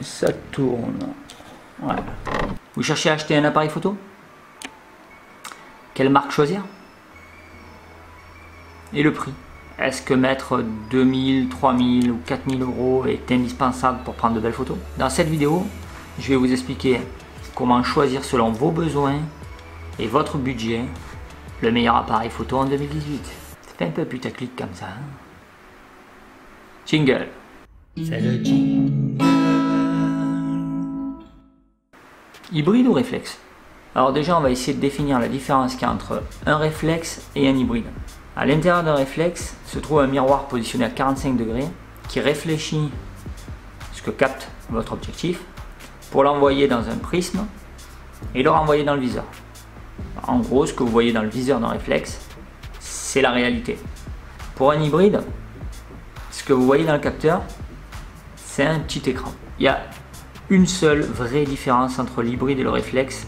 ça tourne. Voilà. Vous cherchez à acheter un appareil photo? Quelle marque choisir? Et le prix? Est-ce que mettre 2000, 3000 ou 4000 euros est indispensable pour prendre de belles photos? Dans cette vidéo, je vais vous expliquer comment choisir selon vos besoins et votre budget le meilleur appareil photo en 2018. Ça fait un peu putaclic comme ça. Hein? Jingle. C'est le jingle. Hybride ou réflexe? Alors déjà, on va essayer de définir la différence qu'il y a entre un réflexe et un hybride. À l'intérieur d'un réflexe se trouve un miroir positionné à 45 degrés qui réfléchit ce que capte votre objectif pour l'envoyer dans un prisme et le renvoyer dans le viseur. En gros, ce que vous voyez dans le viseur d'un réflexe, c'est la réalité. Pour un hybride, ce que vous voyez dans le capteur, c'est un petit écran. Il y a une seule vraie différence entre l'hybride et le réflexe,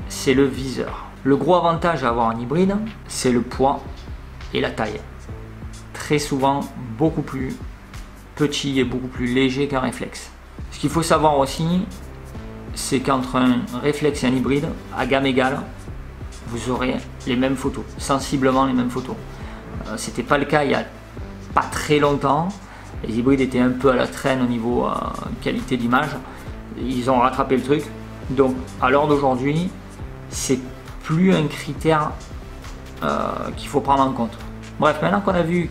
c'est le viseur. Le gros avantage à avoir un hybride, c'est le poids et la taille. Très souvent, beaucoup plus petit et beaucoup plus léger qu'un réflexe. Ce qu'il faut savoir aussi, c'est qu'entre un réflexe et un hybride, à gamme égale, vous aurez les mêmes photos, sensiblement les mêmes photos. C'était pas le cas il y a pas très longtemps. Les hybrides étaient un peu à la traîne au niveau qualité d'image. Ils ont rattrapé le truc. Donc à l'heure d'aujourd'hui, c'est plus un critère qu'il faut prendre en compte. Bref, maintenant qu'on a vu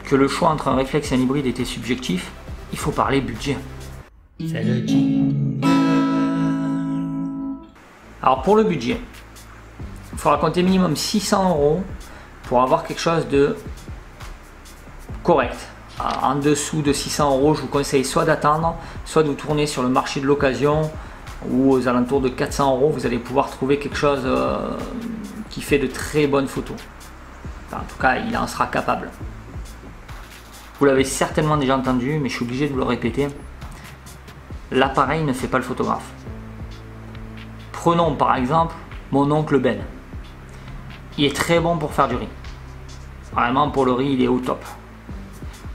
que le choix entre un réflexe et un hybride était subjectif, il faut parler budget. C'est le jingle. Alors pour le budget, il faudra compter minimum 600 euros pour avoir quelque chose de correct. En dessous de 600 euros, je vous conseille soit d'attendre, soit de vous tourner sur le marché de l'occasion ou aux alentours de 400 euros, vous allez pouvoir trouver quelque chose qui fait de très bonnes photos. Enfin, en tout cas, il en sera capable. Vous l'avez certainement déjà entendu, mais je suis obligé de vous le répéter. L'appareil ne fait pas le photographe. Prenons par exemple mon oncle Ben. Il est très bon pour faire du riz. Vraiment, pour le riz, il est au top.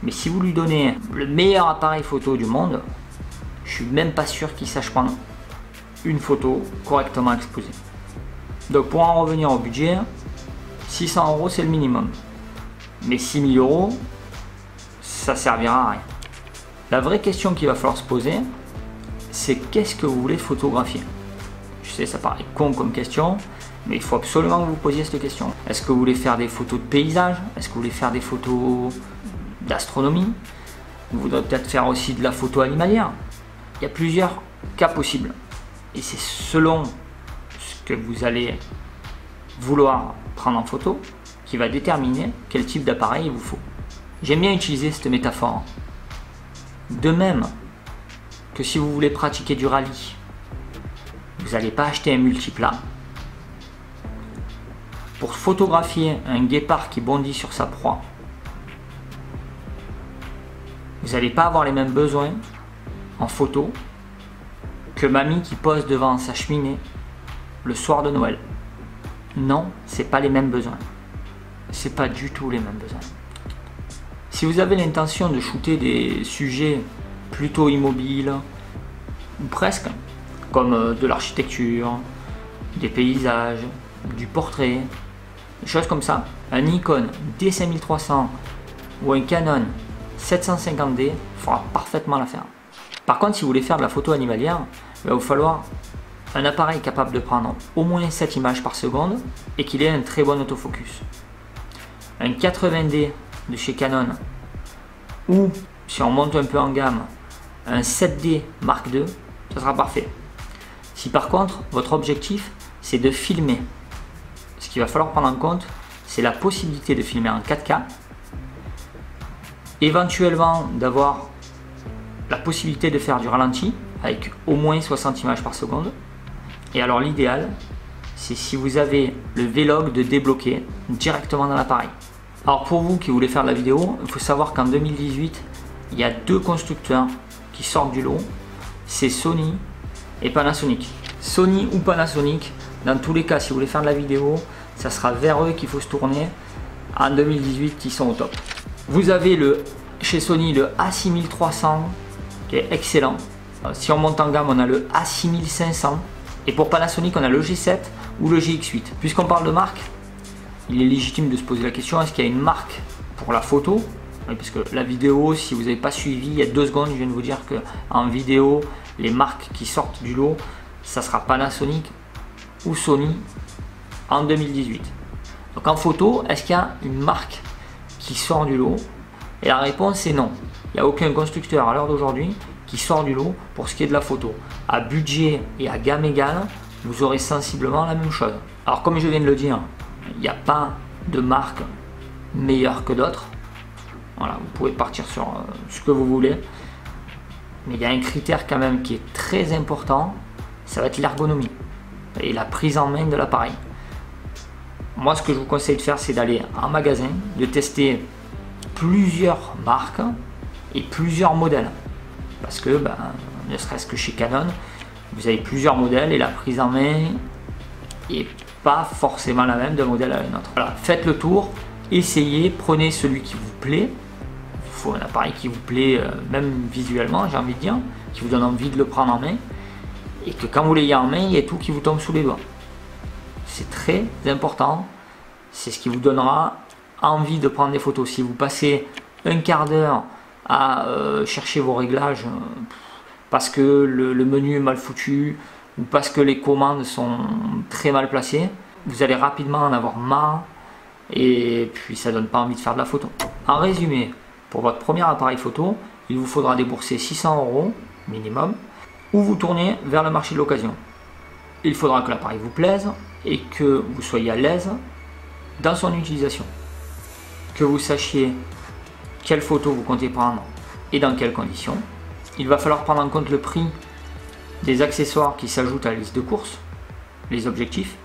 Mais si vous lui donnez le meilleur appareil photo du monde, je suis même pas sûr qu'il sache prendre une photo correctement exposée. Donc pour en revenir au budget, 600 euros c'est le minimum. Mais 6000 euros, ça servira à rien. La vraie question qu'il va falloir se poser, c'est qu'est-ce que vous voulez photographier? Je sais, ça paraît con comme question, mais il faut absolument que vous vous posiez cette question. Est-ce que vous voulez faire des photos de paysage? Est-ce que vous voulez faire des photos d'astronomie? Vous voudrez peut-être faire aussi de la photo animalière. Il y a plusieurs cas possibles. Et c'est selon ce que vous allez vouloir prendre en photo qui va déterminer quel type d'appareil il vous faut. J'aime bien utiliser cette métaphore. De même que si vous voulez pratiquer du rallye, vous n'allez pas acheter un multiplat. Pour photographier un guépard qui bondit sur sa proie, vous n'allez pas avoir les mêmes besoins en photo que mamie qui pose devant sa cheminée le soir de Noël. Non, c'est pas les mêmes besoins. C'est pas du tout les mêmes besoins. Si vous avez l'intention de shooter des sujets plutôt immobiles, ou presque, comme de l'architecture, des paysages, du portrait, des choses comme ça, un Nikon D5300 ou un Canon 750D fera parfaitement l'affaire. Par contre, si vous voulez faire de la photo animalière, il va vous falloir un appareil capable de prendre au moins 7 images par seconde et qu'il ait un très bon autofocus. Un 80D de chez Canon ou, si on monte un peu en gamme, un 7D Mark II, ça sera parfait. Si par contre, votre objectif, c'est de filmer, ce qu'il va falloir prendre en compte, c'est la possibilité de filmer en 4K, éventuellement d'avoir la possibilité de faire du ralenti avec au moins 60 images par seconde. Et alors l'idéal, c'est si vous avez le Vlog de débloquer directement dans l'appareil. Alors pour vous qui voulez faire de la vidéo, il faut savoir qu'en 2018, il y a deux constructeurs qui sortent du lot, c'est Sony et Panasonic. Sony ou Panasonic, dans tous les cas, si vous voulez faire de la vidéo, ça sera vers eux qu'il faut se tourner. En 2018, ils sont au top. Vous avez chez Sony le A6300 qui est excellent. Si on monte en gamme, on a le A6500. Et pour Panasonic, on a le G7 ou le GX8. Puisqu'on parle de marque, il est légitime de se poser la question, est-ce qu'il y a une marque pour la photo? Oui, parce que la vidéo, si vous n'avez pas suivi, il y a 2 secondes, je viens de vous dire qu'en vidéo, les marques qui sortent du lot, ça sera Panasonic ou Sony en 2018. Donc en photo, est-ce qu'il y a une marque qui sort du lot? Et la réponse est non. Il n'y a aucun constructeur à l'heure d'aujourd'hui qui sort du lot pour ce qui est de la photo. À budget et à gamme égale, vous aurez sensiblement la même chose. Alors comme je viens de le dire, il n'y a pas de marque meilleure que d'autres. Voilà, vous pouvez partir sur ce que vous voulez. Mais il y a un critère quand même qui est très important, ça va être l'ergonomie et la prise en main de l'appareil. Moi, ce que je vous conseille de faire, c'est d'aller en magasin, de tester plusieurs marques et plusieurs modèles. Parce que, ne serait-ce que chez Canon, vous avez plusieurs modèles et la prise en main n'est pas forcément la même d'un modèle à un autre. Voilà, faites le tour, essayez, prenez celui qui vous plaît. Il faut un appareil qui vous plaît, même visuellement, j'ai envie de dire, qui vous donne envie de le prendre en main. Et que quand vous l'ayez en main, il y a tout qui vous tombe sous les doigts. C'est très important. C'est ce qui vous donnera envie de prendre des photos. Si vous passez un quart d'heure à chercher vos réglages parce que le menu est mal foutu ou parce que les commandes sont très mal placées, vous allez rapidement en avoir marre et puis ça donne pas envie de faire de la photo. En résumé, pour votre premier appareil photo, il vous faudra débourser 600 € minimum ou vous tournez vers le marché de l'occasion. Il faudra que l'appareil vous plaise et que vous soyez à l'aise dans son utilisation, que vous sachiez quelle photo vous comptez prendre et dans quelles conditions. Il va falloir prendre en compte le prix des accessoires qui s'ajoutent à la liste de courses, les objectifs,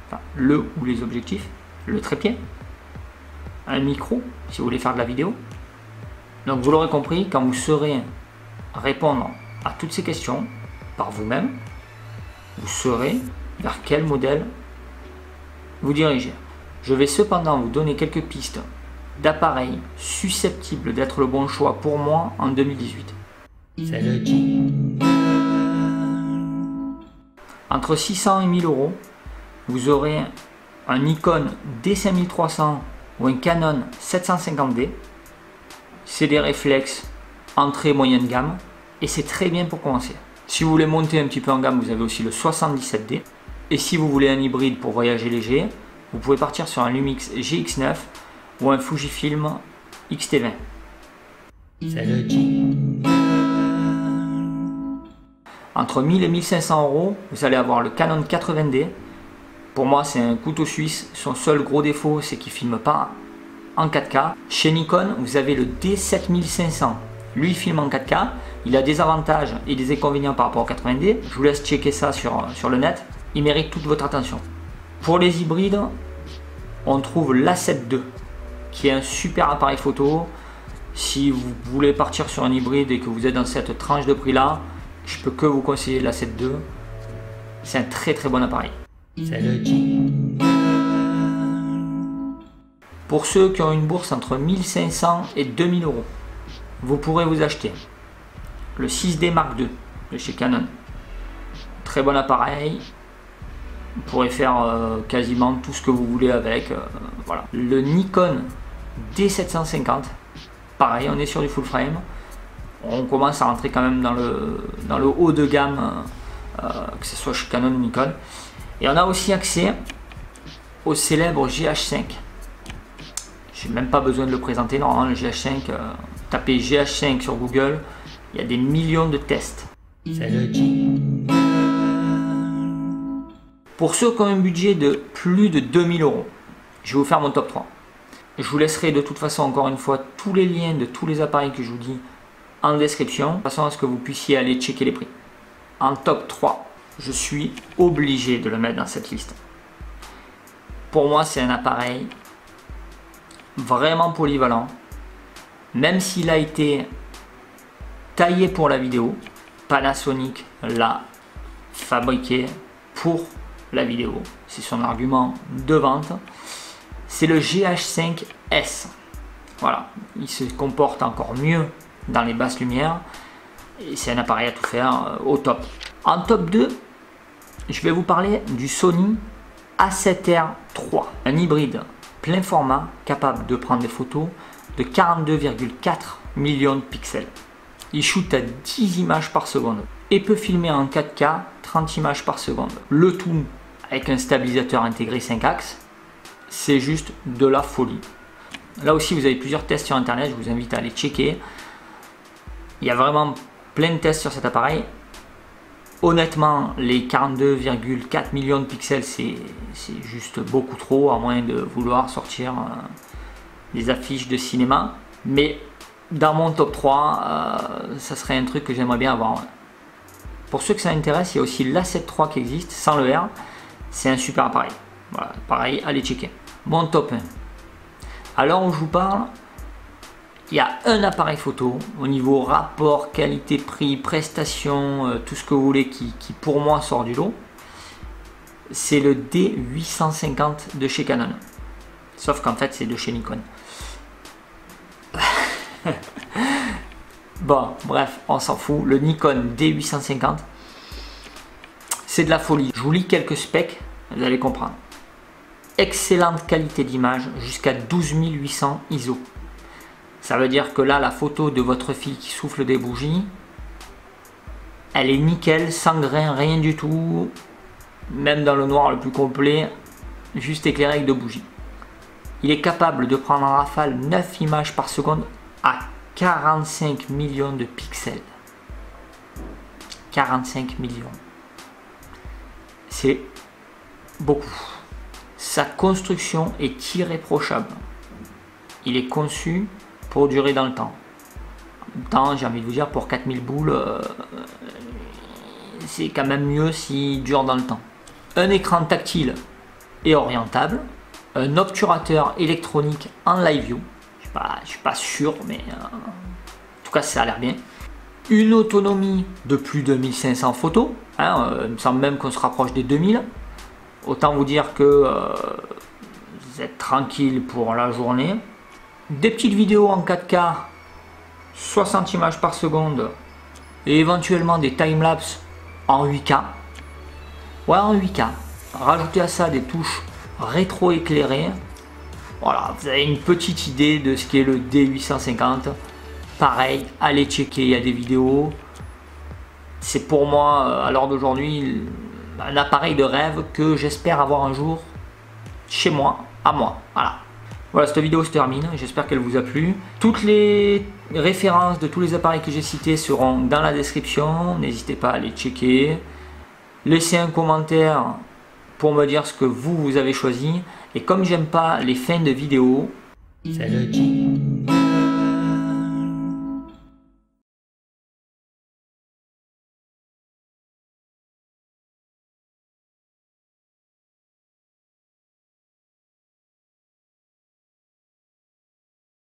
enfin le ou les objectifs, le trépied, un micro si vous voulez faire de la vidéo. Donc vous l'aurez compris, quand vous saurez répondre à toutes ces questions par vous-même, vous saurez vers quel modèle vous diriger. Je vais cependant vous donner quelques pistes d'appareils susceptibles d'être le bon choix pour moi en 2018. C'est le jingle. Entre 600 et 1000 €, vous aurez un Nikon D5300 ou un Canon 750D. C'est des réflexes entrée moyenne gamme et c'est très bien pour commencer. Si vous voulez monter un petit peu en gamme, vous avez aussi le 77D. Et si vous voulez un hybride pour voyager léger, vous pouvez partir sur un Lumix GX9 ou un Fujifilm X-T20. C'est le jingle. Entre 1000 et 1500 €, vous allez avoir le Canon 80D. Pour moi, c'est un couteau suisse. Son seul gros défaut, c'est qu'il ne filme pas en 4K. Chez Nikon, vous avez le D7500. Lui, il filme en 4K. Il a des avantages et des inconvénients par rapport au 80D. Je vous laisse checker ça sur le net. Il mérite toute votre attention. Pour les hybrides, on trouve l'A7 II, qui est un super appareil photo. Si vous voulez partir sur un hybride et que vous êtes dans cette tranche de prix là, je peux que vous conseiller l'A7 II. C'est un très très bon appareil. C'est le jingle. Pour ceux qui ont une bourse entre 1500 et 2000 €, vous pourrez vous acheter le 6D Mark II de chez Canon. Très bon appareil. Vous pourrez faire quasiment tout ce que vous voulez avec. Voilà. Le Nikon D750. Pareil, on est sur du full frame. On commence à rentrer quand même dans le haut de gamme, que ce soit chez Canon ou Nikon. Et on a aussi accès au célèbre GH5. Je n'ai même pas besoin de le présenter. Normalement, le GH5, tapez GH5 sur Google, il y a des millions de tests. C'est le jingle. Pour ceux qui ont un budget de plus de 2000 €, je vais vous faire mon top 3. Je vous laisserai de toute façon, encore une fois, tous les liens de tous les appareils que je vous dis en description, de façon à ce que vous puissiez aller checker les prix. En top 3, je suis obligé de le mettre dans cette liste. Pour moi, c'est un appareil vraiment polyvalent, même s'il a été taillé pour la vidéo. Panasonic l'a fabriqué pour la vidéo, c'est son argument de vente. C'est le GH5S. Voilà, il se comporte encore mieux dans les basses lumières. Et c'est un appareil à tout faire au top. En top 2, je vais vous parler du Sony A7R III, un hybride plein format capable de prendre des photos de 42,4 millions de pixels. Il shoot à 10 images par seconde et peut filmer en 4K 30 images par seconde. Le tout avec un stabilisateur intégré 5 axes, c'est juste de la folie. Là aussi vous avez plusieurs tests sur internet, je vous invite à aller checker. Il y a vraiment plein de tests sur cet appareil. Honnêtement, les 42,4 millions de pixels, c'est juste beaucoup trop, à moins de vouloir sortir des affiches de cinéma. Mais dans mon top 3, ça serait un truc que j'aimerais bien avoir. Pour ceux que ça intéresse, il y a aussi l'A7 III qui existe, sans le R. C'est un super appareil. Voilà, pareil, allez checker. Mon top 1. À l'heure où je vous parle, il y a un appareil photo au niveau rapport, qualité, prix, prestation, tout ce que vous voulez qui pour moi sort du lot. C'est le D850 de chez Canon. Sauf qu'en fait c'est de chez Nikon. Bon, bref, on s'en fout. Le Nikon D850, c'est de la folie. Je vous lis quelques specs, vous allez comprendre. Excellente qualité d'image jusqu'à 12800 ISO. Ça veut dire que là, la photo de votre fille qui souffle des bougies, elle est nickel, sans grain, rien du tout. Même dans le noir le plus complet, juste éclairé avec 2 bougies. Il est capable de prendre en rafale 9 images par seconde à 45 millions de pixels. 45 millions. C'est beaucoup. Sa construction est irréprochable. Il est conçu pour durer dans le temps. En même temps, j'ai envie de vous dire, pour 4000 boules, c'est quand même mieux s'il dure dans le temps. Un écran tactile et orientable. Un obturateur électronique en live view. Je suis pas sûr, mais en tout cas, ça a l'air bien. Une autonomie de plus de 1500 photos. Il me semble même qu'on se rapproche des 2000. Autant vous dire que vous êtes tranquille pour la journée. Des petites vidéos en 4K, 60 images par seconde et éventuellement des timelapses en 8K. Ouais, en 8K. Rajoutez à ça des touches rétro-éclairées. Voilà, vous avez une petite idée de ce qu'est le D850. Pareil, allez checker, il y a des vidéos. C'est pour moi, à l'heure d'aujourd'hui, un appareil de rêve que j'espère avoir un jour chez moi, à moi. Voilà, cette vidéo se termine, j'espère qu'elle vous a plu. Toutes les références de tous les appareils que j'ai cités seront dans la description, n'hésitez pas à les checker. Laissez un commentaire pour me dire ce que vous avez choisi. Et comme j'aime pas les fins de vidéo, c'est le